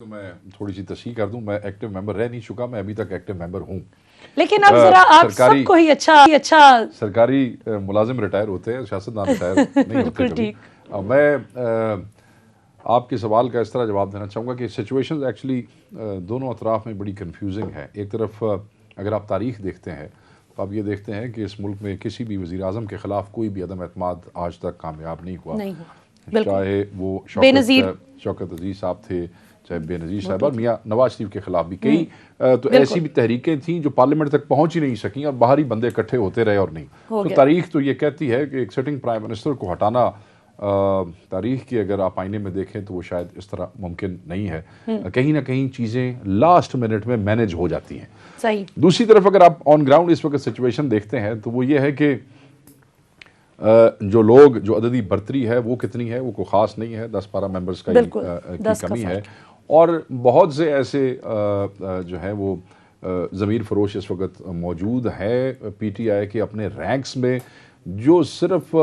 तो मैं थोड़ी सी तस्हीह कर दूं, मैं एक्टिव मेंबर रह नहीं चुका, मैं अभी तक एक्टिव मेंबर हूं। लेकिन अब जरा आप सबको ही अच्छा सरकारी मुलाजिम रिटायर होते हैं, सियासतदान रिटायर नहीं होते कभी। मैं आपके सवाल का इस तरह जवाब देना चाहूँगा कि सिचुएशंस एक्चुअली दोनों अतराफ में बड़ी कंफ्यूजिंग है। एक तरफ अगर आप तारीख देखते हैं तो आप ये देखते हैं कि इस मुल्क में किसी भी वज़ीर आज़म के ख़िलाफ़ कोई भी अदम एतमाद आज तक कामयाब नहीं हुआ। चाहे वो शौकत अजीज़ साहब थे, चाहे बेनज़ीर साहब और मियाँ नवाज शरीफ के खिलाफ भी कई तो ऐसी भी तहरीकें थीं जो पार्लियामेंट तक पहुंच ही नहीं सकी और बाहरी बंदे इकट्ठे होते रहे और नहीं। तो तारीख तो ये कहती है कि एक सिटिंग प्राइम मिनिस्टर को हटाना तारीख की अगर आप आईने में देखें तो वो शायद इस तरह मुमकिन नहीं है। कहीं ना कहीं चीज़ें लास्ट मिनट में मैनेज हो जाती हैं। सही। दूसरी तरफ अगर आप ऑन ग्राउंड इस वक्त सिचुएशन देखते हैं तो वो ये है कि जो अददी बर्तरी है वो कितनी है, वो कोई ख़ास नहीं है, 10-12 मेंबर्स का की कमी है और बहुत से ऐसे जो है वो ज़मीर फरोश इस वक्त मौजूद है पीटीआई के अपने रैंक्स में, जो सिर्फ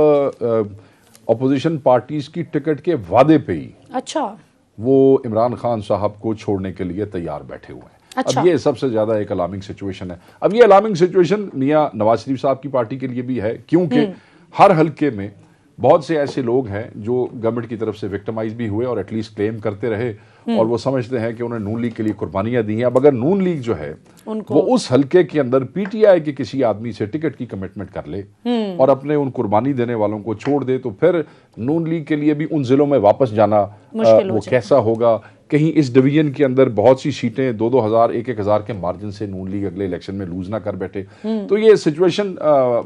अपोजिशन पार्टीज़ की टिकट के वादे पे ही वो इमरान खान साहब को छोड़ने के लिए तैयार बैठे हुए हैं। अब ये सबसे ज़्यादा एक अलार्मिंग सिचुएशन है। अब ये अलार्मिंग सिचुएशन मियाँ नवाज शरीफ साहब की पार्टी के लिए भी है, क्योंकि हर हल्के में बहुत से ऐसे लोग हैं जो गवर्नमेंट की तरफ से विक्टिमाइज भी हुए और एटलीस्ट क्लेम करते रहे और वो समझते हैं कि उन्होंने नून लीग के लिए कुर्बानियां दी हैं। अब अगर नून लीग जो है वो उस हल्के के अंदर पीटीआई के किसी आदमी से टिकट की कमिटमेंट कर ले और अपने उन कुर्बानी देने वालों को छोड़ दे तो फिर नून लीग के लिए भी उन जिलों में वापस जाना वो कैसा होगा। कहीं इस डिवीजन के अंदर बहुत सी सीटें 2-2 हज़ार 1-1 हज़ार के मार्जिन से नून लीग अगले इलेक्शन में लूज ना कर बैठे। तो ये सिचुएशन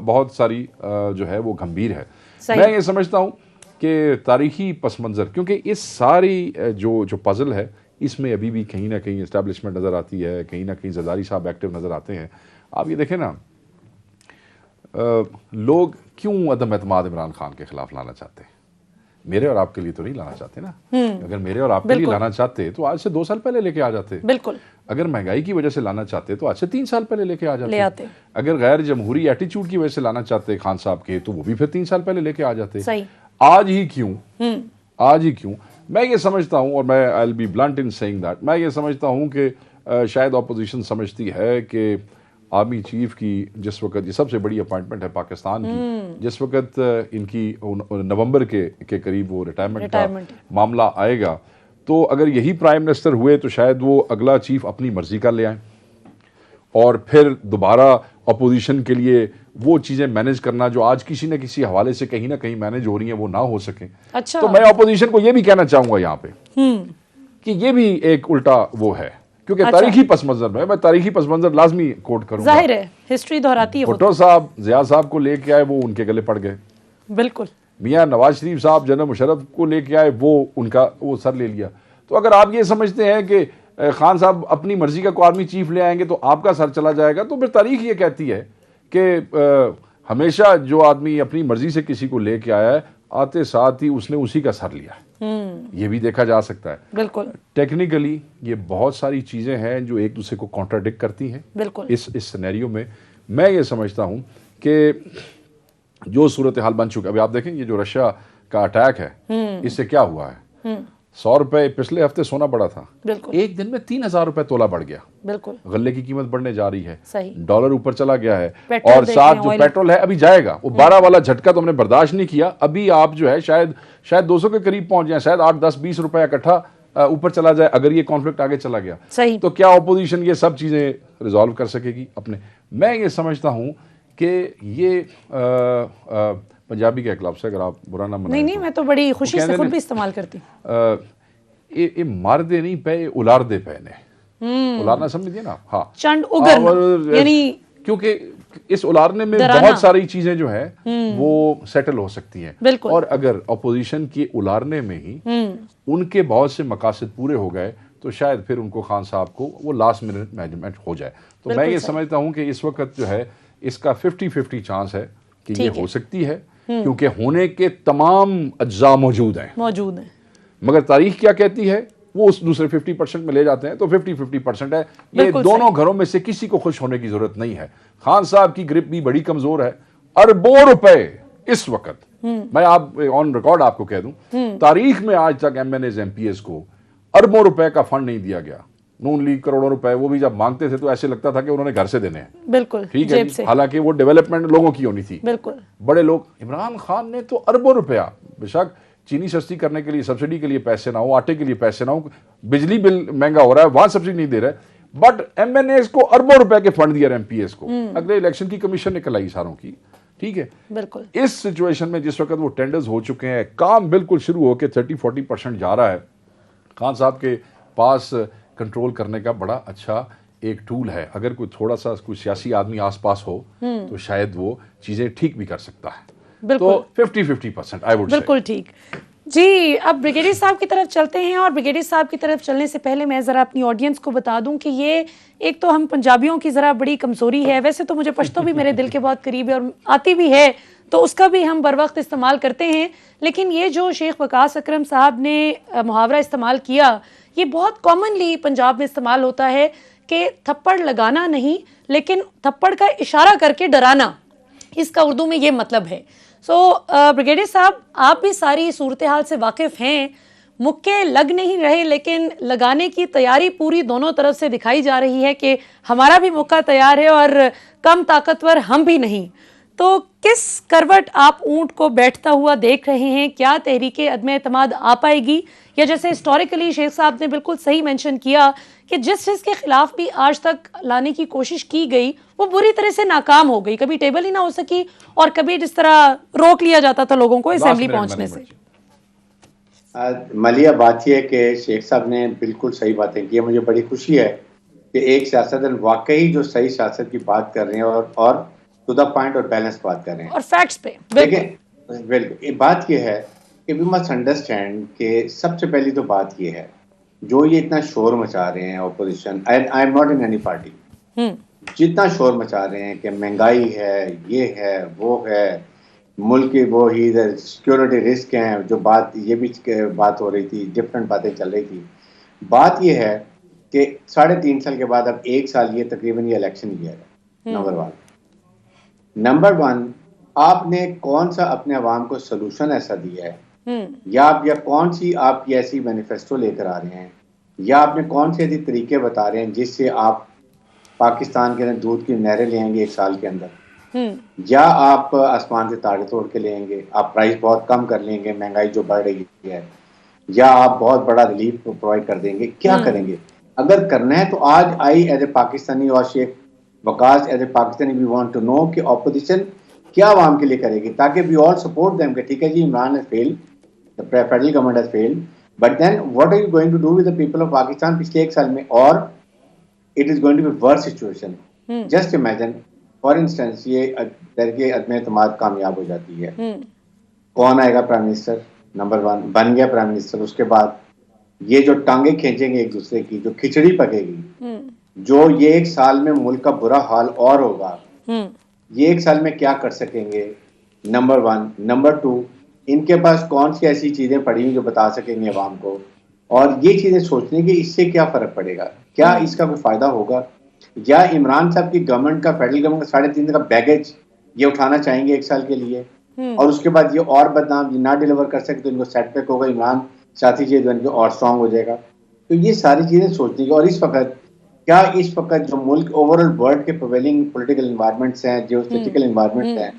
बहुत सारी जो है वो गंभीर है। मैं ये समझता हूँ कि तारीखी पस मंज़र, क्योंकि इस सारी जो पजल है इसमें अभी भी कहीं ना कहीं इस्टेब्लिशमेंट नज़र आती है, कहीं ना कहीं जरदारी साहब एक्टिव नज़र आते हैं। आप ये देखें ना, लोग क्यों अदम एतमाद इमरान खान के खिलाफ लाना चाहते हैं? मेरे और आपके लिए तो नहीं लाना चाहते ना। अगर मेरे और आपके लिए लाना चाहते तो आज से 2 साल पहले लेके आ जाते। बिल्कुल। अगर महंगाई की वजह से लाना चाहते तो आज से 3 साल पहले लेके आ जाते। अगर गैर जमहूरी एटीट्यूड की वजह से लाना चाहते खान साहब के तो वो भी फिर 3 साल पहले लेके आ जाते। सही। आज ही क्यों? मैं ये समझता हूं, और मैं I will be blunt in saying that, मैं ये समझता हूं कि शायद ऑपोजिशन समझती है कि आर्मी चीफ की जिस वक्त ये सबसे बड़ी अपॉइंटमेंट है पाकिस्तान की, जिस वक्त इनकी नवंबर के करीब वो रिटायरमेंट का मामला आएगा, तो अगर यही प्राइम मिनिस्टर हुए तो शायद वो अगला चीफ अपनी मर्जी का ले आए और फिर दोबारा अपोजिशन के लिए वो चीजें मैनेज करना जो आज किसी न किसी हवाले से कहीं ना कहीं मैनेज हो रही हैं वो ना हो सके। तो मैं अपोजिशन को ये भी कहना चाहूंगा यहाँ पे कि ये भी एक उल्टा वो है, क्योंकि तारीखी पस मंजर में मैं तारीखी पस मंजर लाजमी कोट करूंगा। जाहिर है हिस्ट्री दोहराती है। भुट्टो साहब जिया साहब को लेके आए, वो उनके गले पड़ गए। बिल्कुल। मियाँ नवाज शरीफ साहब जनरल मुशर्रफ को लेके आए, वो सर ले लिया। तो अगर आप ये समझते हैं कि खान साहब अपनी मर्जी का कोई आर्मी चीफ ले आएंगे तो आपका सर चला जाएगा, तो फिर तारीख ये कहती है कि हमेशा जो आदमी अपनी मर्जी से किसी को लेके आया है आते साथ ही उसने उसी का सर लिया है। ये भी देखा जा सकता है। बिल्कुल। टेक्निकली ये बहुत सारी चीजें हैं जो एक दूसरे को कॉन्ट्राडिक्ट करती हैं। बिल्कुल। इस सिनेरियो में मैं ये समझता हूं कि जो सूरत हाल बन चुका है, अभी आप देखें ये जो रशिया का अटैक है इससे क्या हुआ है। 100 रुपए पिछले हफ्ते सोना बढ़ा था, एक दिन में 3000 रुपए तोला बढ़ गया। बिल्कुल। गल्ले की कीमत बढ़ने जा रही है। सही। डॉलर ऊपर चला गया है और साथ जो पेट्रोल है अभी जाएगा, वो 12 वाला झटका तो हमने बर्दाश्त नहीं किया। अभी आप जो है शायद 200 के करीब पहुंच जाए, शायद 8-10-20 रुपए इकट्ठा ऊपर चला जाए अगर ये कॉन्फ्लिक्ट आगे चला गया। सही। तो क्या ऑपोजिशन ये सब चीजें रिजॉल्व कर सकेगी अपने? मैं ये समझता हूं कि ये पंजाबी के क्लब से, अगर आप बुरा ना मनाएं। नहीं, मैं तो बड़ी खुशी से खुद भी इस्तेमाल करती। ये मार दे नहीं पे उलार दे पे ने उलारना समझिए ना। हाँ, चंड उगरना, यानी क्योंकि इस उलारने में बहुत सारी चीजें जो है वो सेटल हो सकती हैं। और अगर अपोजिशन के उलारने में ही उनके बहुत से मकासद पूरे हो गए तो शायद फिर उनको खान साहब को वो लास्ट मिनट मैनेजमेंट हो जाए। तो मैं ये समझता हूं कि इस वक्त जो है इसका 50-50 चांस है कि ये हो सकती है, क्योंकि होने के तमाम अज्जा मौजूद हैं। मगर तारीख क्या कहती है वो उस दूसरे 50% में ले जाते हैं, तो 50-50% है। ये दोनों घरों में से किसी को खुश होने की जरूरत नहीं है। खान साहब की ग्रिप भी बड़ी कमजोर है। अरबों रुपए इस वक्त, मैं आप ऑन रिकॉर्ड आपको कह दूं, तारीख में आज तक MNAs MPs को अरबों रुपए का फंड नहीं दिया गया। नून लीग करोड़ों रुपए वो भी जब मांगते थे तो ऐसे लगता था कि उन्होंने घर से देने हैं। बिल्कुल, ठीक है, हालांकि वो डेवलपमेंट लोगों की होनी थी। बिल्कुल, बड़े लोग, इमरान खान ने तो अरबों रुपया, बेशक चीनी सस्ती करने के लिए सब्सिडी के लिए पैसे ना हो, आटे के लिए पैसे ना हो, बिजली बिल महंगा हो रहा है वहां सब्सिडी नहीं दे रहा है, बट एमएनएस को अरबों रुपए के फंड दिया एमपीएस को। अगले इलेक्शन की कमीशन निकल आई सारों की। ठीक है, बिल्कुल। इस सिचुएशन में जिस वक्त वो टेंडर्स हो चुके हैं, काम बिल्कुल शुरू होकर 30-40% जा रहा है, खान साहब के पास कंट्रोल करने का बड़ा अच्छा एक टूल है। अगर कोई थोड़ा सा कोई सियासी आदमी आसपास हो तो शायद वो चीजें ठीक भी कर सकता है। तो 50-50% आई वुड से। बिल्कुल ठीक जी। अब ब्रिगेडियर साहब की तरफ चलते हैं, और ब्रिगेडियर साहब की तरफ चलने से पहले मैं ज़रा अपनी ऑडियंस को बता दूं कि ये एक तो हम पंजाबियों की ज़रा बड़ी कमज़ोरी है, वैसे तो मुझे पश्तो भी मेरे दिल के बहुत करीब है और आती भी है, तो उसका भी हम बर वक्त इस्तेमाल करते हैं, लेकिन ये जो शेख वकास अकरम साहब ने मुहावरा इस्तेमाल किया, ये बहुत कॉमनली पंजाब में इस्तेमाल होता है कि थप्पड़ लगाना नहीं लेकिन थप्पड़ का इशारा करके डराना, इसका उर्दू में ये मतलब है। सो ब्रिगेडियर साहब, आप भी सारी सूरत हाल से वाकिफ़ हैं, मुक्के लग नहीं रहे लेकिन लगाने की तैयारी पूरी दोनों तरफ से दिखाई जा रही है कि हमारा भी मुक्का तैयार है और कम ताकतवर हम भी नहीं। तो किस करवट आप ऊंट को बैठता हुआ देख रहे हैं? क्या तहरीके अदम एतमाद आ पाएगी, या जैसे हिस्टोरिकली शेख साहब ने बिल्कुल सही मेंशन किया कि जिस चीज़ के खिलाफ भी आज तक लाने की कोशिश की गई वो बुरी तरह से नाकाम हो गई, कभी टेबल ही ना हो सकी और कभी जिस तरह रोक लिया जाता था लोगों को असेंबली पहुंचने से। मलिया, बात यह है कि शेख साहब ने बिल्कुल सही बातें की है। मुझे बड़ी खुशी है कि एक सियासतदान वाकई जो सही सियासत की बात कर रहे हैं और टू द पॉइंट और बैलेंस बात कर रहे हैं और फैक्ट्स पे। बिल्कुल। बात यह है कि वी मस्ट अंडरस्टैंड कि सबसे पहली तो बात यह है, जो ये इतना शोर मचा रहे हैं opposition, I am not in any party, जितना शोर मचा रहे हैं कि महंगाई है, ये है, वो है, मुल्क की वो ही सिक्योरिटी रिस्क हैं, जो बात ये भी बात हो रही थी, डिफरेंट बातें चल रही थी। बात ये है कि 3.5 साल के बाद अब 1 साल ये तकरीबन ये इलेक्शन किया है। नंबर वन, आपने कौन सा अपने अवाम को सोल्यूशन ऐसा दिया है, या कौन सी आपकी ऐसी मैनिफेस्टो लेकर आ रहे हैं, या आपने कौन से ऐसे तरीके बता रहे हैं जिससे आप पाकिस्तान के अंदर दूध की नहरें ले आएंगे 1 साल के अंदर, या आप आसमान से तारे तोड़ के लेंगे, आप प्राइस बहुत कम कर लेंगे, महंगाई जो बढ़ रही है, या आप बहुत बड़ा रिलीफ प्रोवाइड कर देंगे, क्या करेंगे? अगर करना है तो आज आई एज ए पाकिस्तानी और Sheikh Waqas as a Pakistani we want to know कि ऑपोजिशन क्या आवाम के लिए करेगी, ताकि वी ऑल सपोर्ट देम कि ठीक है जी, Imran has failed, the federal government has failed, but then what are you going to do with the people of Pakistan पिछले 1 साल में, और it is going to be worst situation. Just imagine, for instance, ये तहरीके अदम एतमाद कामयाब हो जाती है, कौन आएगा प्राइम मिनिस्टर? नंबर 1 बन गया प्राइम मिनिस्टर, उसके बाद ये जो टांगे खींचेंगे एक दूसरे की, जो खिचड़ी पकेगी, जो ये 1 साल में मुल्क का बुरा हाल और होगा, ये 1 साल में क्या कर सकेंगे? नंबर 1। नंबर 2, इनके पास कौन सी ऐसी चीजें पड़ी हुई जो बता सकेंगे अवाम को, और ये चीजें सोचने की इससे क्या फर्क पड़ेगा, क्या इसका कोई फायदा होगा, या इमरान साहब की गवर्नमेंट का, फेडरल गवर्नमेंट का 3.5 का बैगेज ये उठाना चाहेंगे 1 साल के लिए, और उसके बाद ये और बदनाम, ये ना डिलीवर कर सके तो इनको सेटबैक होगा, इमरान साथी चीज बन के और स्ट्रांग हो जाएगा। तो ये सारी चीजें सोचने की, और इस वक्त क्या, इस वक्त जो मुल्क ओवरऑल वर्ल्ड के प्रिवेलिंग पॉलिटिकल एनवायरनमेंट्स हैं, जो पॉलिटिकल एनवायरनमेंट्स हैं,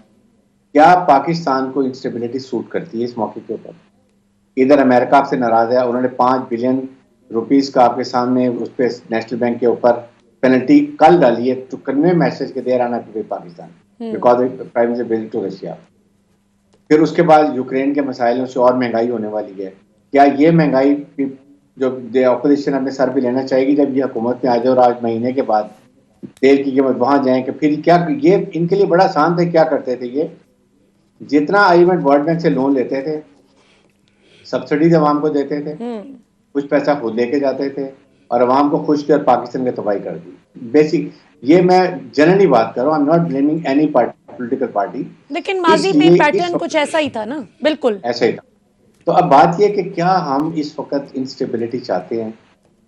क्या पाकिस्तान को इंस्टेबिलिटी सूट करती है इस मौके के ऊपर? इधर अमेरिका आपसे नाराज है, उन्होंने 5 बिलियन रुपीस का आपके सामने उस पर नेशनल बैंक के ऊपर पेनल्टी कल डाली है टू कन्वे मैसेज के देर आना Pakistan because prime minister visit to Russia. फिर उसके बाद यूक्रेन के मसाइलों से और महंगाई होने वाली है। क्या ये महंगाई जो अपोजिशन अपने सर पे लेना चाहेगी जब ये हुकूमत में आ जाए, और आज महीने के बाद तेल की कीमत वहां जाए कि फिर क्या? ये इनके लिए बड़ा आसान था। क्या करते थे ये, जितना IMF वर्ल्ड बैंक से लोन लेते थे, सब्सिडीज अवाम को देते थे, कुछ पैसा खुद लेके जाते थे और अवाम को खुश किया और पाकिस्तान की तबाही कर दी। बेसिक ये मैं जनरली बात कर रहा हूँ, I am not blaming any political party, लेकिन माजी में पैटर्न कुछ ऐसा ही था ना। बिल्कुल ऐसा ही था। तो अब बात यह कि क्या हम इस वक्त इंस्टेबिलिटी चाहते हैं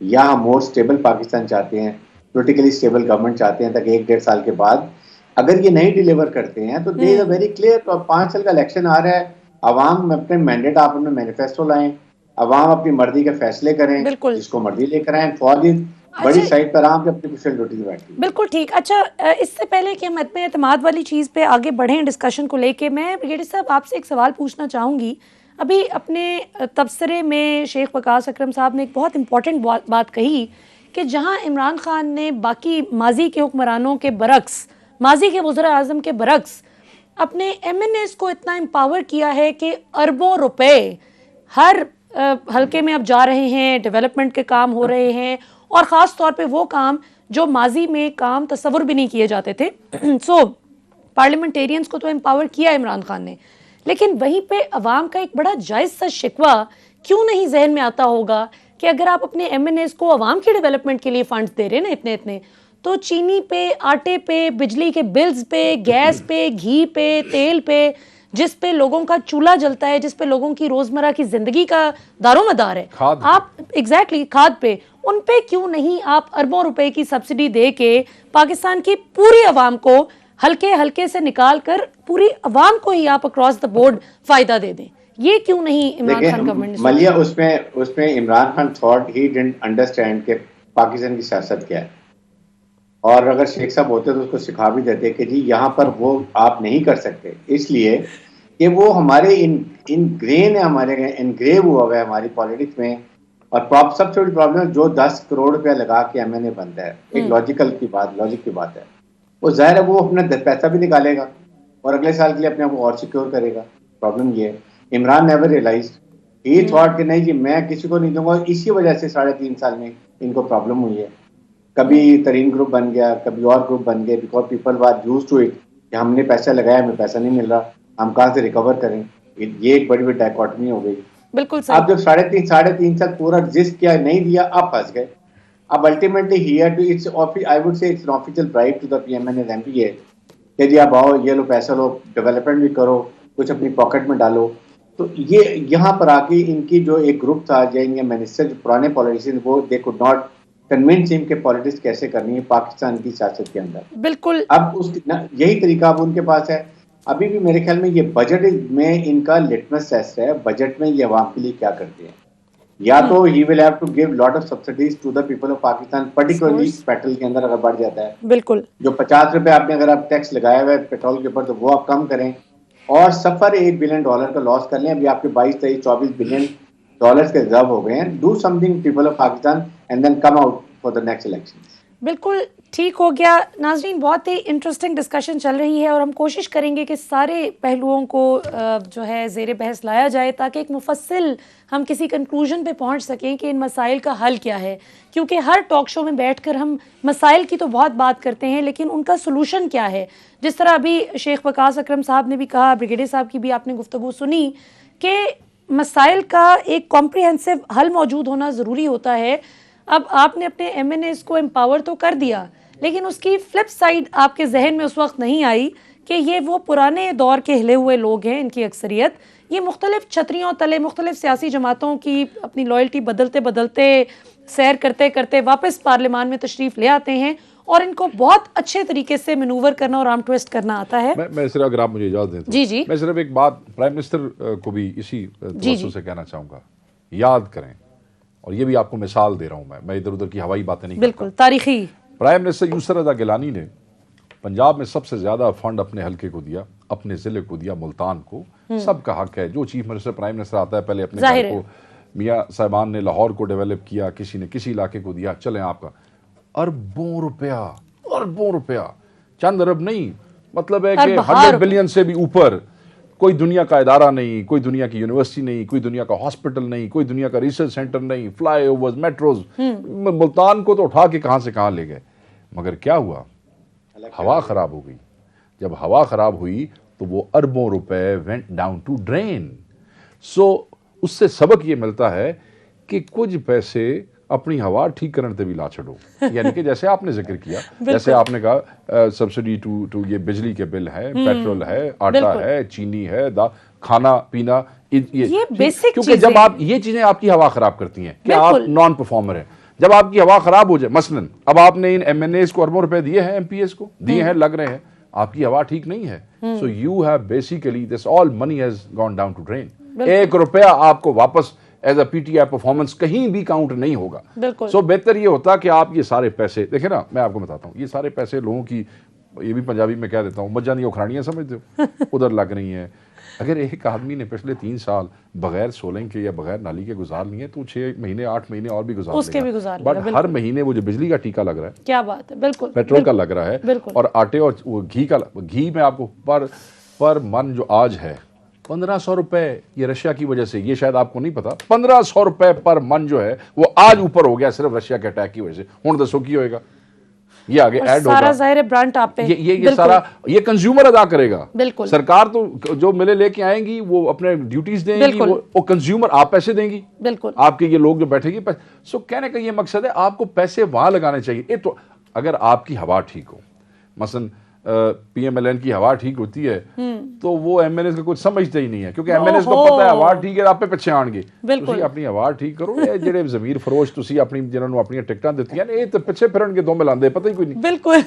या हम मोर स्टेबल पाकिस्तान चाहते हैं, पोलिटिकली स्टेबल गवर्नमेंट चाहते हैं, ताकि 1-1.5 साल के बाद अगर ये नहीं डिलीवर करते हैं तो दे इज अ वेरी क्लियर। 5 साल का इलेक्शन आ रहा है, आवाम में अपने मैंडेट, आप अपने मैनिफेस्टो लाएं, अवाम अपनी मर्जी के फैसले करें, जिसको मर्जी लेकर आए, फौजी बड़ी साइड पर आराम से अपनी कुशल ड्यूटी पे बैठे। बिल्कुल ठीक। अच्छा, इससे पहले कि हम इतने एतमाद वाली चीज़ पे आगे बढ़ें डिस्कशन को लेके, मैं ब्रिगेडियर साहब आपसे एक सवाल पूछना चाहूँगी। अभी अपने तबसरे में शेख वकास अकरम साहब ने एक बहुत इंपॉर्टेंट बात कही कि जहाँ इमरान खान ने बाकी माजी के हुक्मरानों के बरक्स, माजी के वज़ीर आज़म के बरक्स अपने MNAs को इतना एम्पावर किया है कि अरबों रुपए हर हल्के में अब जा रहे हैं, डेवलपमेंट के काम हो रहे हैं, और ख़ास तौर पे वो काम जो माजी में काम तस्वुर भी नहीं किए जाते थे। सो पार्लियामेंटेरियंस को तो एम्पावर किया इमरान खान ने, लेकिन वहीं पे अवाम का एक बड़ा जायज़ सा शिकवा क्यों नहीं जहन में आता होगा कि अगर आप अपने MNAs को अवाम के डेवलपमेंट के लिए फंड्स दे रहे हैं ना इतने इतने, तो चीनी पे, आटे पे, बिजली के बिल्स पे, गैस पे, घी पे, तेल पे, जिस पे लोगों का चूल्हा जलता है, जिस पे लोगों की रोजमर्रा की जिंदगी का दारोमदार है, आप एग्जैक्टली खाद पे, उन पे क्यों नहीं आप अरबों रुपए की सब्सिडी दे के पाकिस्तान की पूरी अवाम को हल्के हल्के से निकाल कर पूरी अवाम को ही आप अक्रॉस द बोर्ड फायदा दे दें? ये क्यों नहीं इमरान खान गवर्नमेंट ने? मलिया, उसमें Imran Khan thought he didn't understand कि पाकिस्तान की सियासत क्या है, और अगर शेख साहब होते तो उसको सिखा भी देते कि जी यहाँ पर वो आप नहीं कर सकते, इसलिए कि वो हमारे इनग्रेन है, हमारे इनग्रेव हुआ हुआ है हमारी पॉलिटिक्स में। और सबसे बड़ी प्रॉब्लम जो 10 करोड़ रुपया लगा के MNA बनता है, एक लॉजिक की बात है, वो जाहिर है वो अपना पैसा भी निकालेगा और अगले साल के लिए अपने आप को और सिक्योर करेगा। प्रॉब्लम ये है, Imran never realise, he thought कि नहीं जी मैं किसी को नहीं दूंगा। इसी वजह से 3.5 साल में इनको प्रॉब्लम हुई है। कभी तरीन ग्रुप बन गया, कभी और ग्रुप बन गए, because people were used to it कि हमने पैसा लगाया, हमें पैसा नहीं मिल रहा, हम कहाँ से रिकवर करें। ये एक बड़ी डायकॉटमी हो गई। बिल्कुल आप जब 3.5 साल पूरा जिस्ट किया, नहीं दिया, आप फंस गए। अब ultimately here to it's I would say it's an official bribe to the PM and MPA कि जी आप आओ, ये लो पैसा लो, डेवलपमेंट भी करो, कुछ अपनी पॉकेट में डालो। तो ये यहाँ पर आके इनकी जो एक ग्रुप था, जाएंगे मिनिस्टर जो पुराने पॉलिटिशियन, वो they could not convince him के पॉलिटिक्स कैसे करनी है पाकिस्तान की सियासत के अंदर। बिल्कुल। अब यही तरीका अब उनके पास है। अभी भी मेरे ख्याल में ये बजट में इनका लिटमस टेस्ट है, बजट में ये अवाम के लिए क्या करते हैं। या तो he will have to give lot of subsidies to the people of Pakistan, particularly petrol के अंदर अगर बढ़ जाता है, बिल्कुल जो 50 रुपए आपने अगर आप टैक्स लगाया हुआ है पेट्रोल के ऊपर, तो वो आप कम करें और सफर $1 बिलियन का लॉस कर लें। अभी आपके 22, 23, $24 बिलियन के रिजर्व हो गए हैं। Do something people of Pakistan and then come out for the next election. बिल्कुल ठीक हो गया। नाजरीन, बहुत ही इंटरेस्टिंग डिस्कशन चल रही है और हम कोशिश करेंगे कि सारे पहलुओं को जो है ज़ेरे बहस लाया जाए ताकि एक मुफस्सिल हम किसी कंक्लूजन पे पहुंच सकें कि इन मसाइल का हल क्या है। क्योंकि हर टॉक शो में बैठकर हम मसाइल की तो बहुत बात करते हैं, लेकिन उनका सोल्यूशन क्या है। जिस तरह अभी शेख वकास अकरम साहब ने भी कहा, ब्रिगेडियर साहब की भी आपने गुफ्तगू सुनी कि मसाइल का एक कॉम्प्रिहेंसिव हल मौजूद होना ज़रूरी होता है। अब आपने अपने MNAs को एम्पावर तो कर दिया, लेकिन उसकी फ्लिप साइड आपके जहन में उस वक्त नहीं आई कि ये वो पुराने दौर के हिले हुए लोग हैं, इनकी अक्सरियत ये मुख्तलिफ छतरियों तले मुख्तलिफ सियासी जमातों की अपनी लॉयल्टी बदलते बदलते सैर करते करते वापस पार्लियामान में तशरीफ ले आते हैं और इनको बहुत अच्छे तरीके से मैनूवर करना और आर्म ट्विस्ट करना आता है। मैं सिर्फ, अगर आप मुझे इजाजत दें तो जी मैं सिर्फ एक बात प्राइम मिनिस्टर को भी इसी तवज्जो से कहना चाहूँगा, याद करें, और ये भी आपको मिसाल दे रहा हूँ मैं इधर उधर की हवाई बातें नहीं बिल्कुल तारीखी। प्राइम मिनिस्टर यूसर रज़ा गिलानी ने पंजाब में सबसे ज्यादा फंड अपने हल्के को दिया, अपने जिले को दिया, मुल्तान को। सबका हक है, जो चीफ मिनिस्टर प्राइम मिनिस्टर आता है पहले अपने घर को, मियाँ साहिबान ने लाहौर को डेवलप किया, किसी ने किसी इलाके को दिया, चले आपका। अरबों रुपया, चंद अरब नहीं, मतलब है कि 100 बिलियन से भी ऊपर। कोई दुनिया का इदारा नहीं, कोई दुनिया की यूनिवर्सिटी नहीं, कोई दुनिया का हॉस्पिटल नहीं, कोई दुनिया का रिसर्च सेंटर नहीं, फ्लाईओवर्स, मेट्रोज, मुल्तान को तो उठा के कहां से कहां ले गए। मगर क्या हुआ, हवा खराब हो गई। जब हवा खराब हुई तो वो अरबों रुपए वेंट डाउन टू ड्रेन। सो उससे सबक ये मिलता है कि कुछ पैसे अपनी हवा ठीक करने ते भी ला छो। यानी कि जैसे आपने जिक्र किया, जैसे आपने कहा सब्सिडी टू ये बिजली के बिल है, पेट्रोल है, आटा है, चीनी है, खाना पीना, ये बेसिक, क्योंकि जब आप ये चीजें आपकी हवा खराब करती हैं कि आप नॉन परफॉर्मर हैं। जब आपकी हवा खराब हो जाए, मसलन अब आपने इन MNAs को अरबों रुपए दिए हैं, MPs को दिए हैं, लग रहे हैं, आपकी हवा ठीक नहीं है। So you have basically this all money has gone down to drain. 1 रुपया आपको वापस एज अ पीटीआई परफॉर्मेंस कहीं भी काउंट नहीं होगा। बिल्कुल। सो बेहतर ये होता कि आप ये सारे पैसे देखें ना, मैं आपको बताता हूँ, ये सारे पैसे लोगों की, ये भी पंजाबी में कह देता हूँ, मज्जा नहीं उखरानियाँ समझते हो, उधर लग रही हैं। अगर एक आदमी ने पिछले 3 साल बगैर सोलंग के या बगैर नाली के गुजार लिए, तो 6 महीने 8 महीने और भी गुजार उसके भी गुजार लेगा, बट हर महीने वो जो बिजली का टीका लग रहा है, क्या बात है, बिल्कुल पेट्रोल का लग रहा है, बिल्कुल। और आटे और वो घी में आपको पर मन जो आज है 1500 रुपए, ये रशिया की वजह से, ये शायद आपको नहीं पता, 1500 रुपए पर मन जो है वो आज ऊपर हो गया सिर्फ रशिया के अटैक की वजह से। हुण दसो की होएगा, ये आगे ऐड होगा, सारा जाहिर है ब्रांड आप पे, ये सारा ये कंज्यूमर अदा करेगा। बिल्कुल। सरकार तो जो मिले लेके आएंगी, वो अपने ड्यूटीज देंगी, वो कंज्यूमर आप पैसे देंगी, बिल्कुल आपके ये लोग जो बैठेंगे। सो कहने का ये मकसद है, आपको पैसे वहां लगाने चाहिए। तो अगर आपकी हवा ठीक हो, मसलन पीएमएलएन की हवा ठीक होती है, तो वो एमएनएस का कुछ समझते ही नहीं है, क्योंकि एमएनएस को पता है हवा ठीक है, आप पे पिछे आएंगे। तुसी अपनी हवा ठीक करो, ये जेडे जमीर फरोश तुसी अपनी जिन्होंने अपनी टिकटां दित्तियां ने, ये तो पिछे फिरन के दो मिलांदे, पता ही कोई नहीं। बिल्कुल।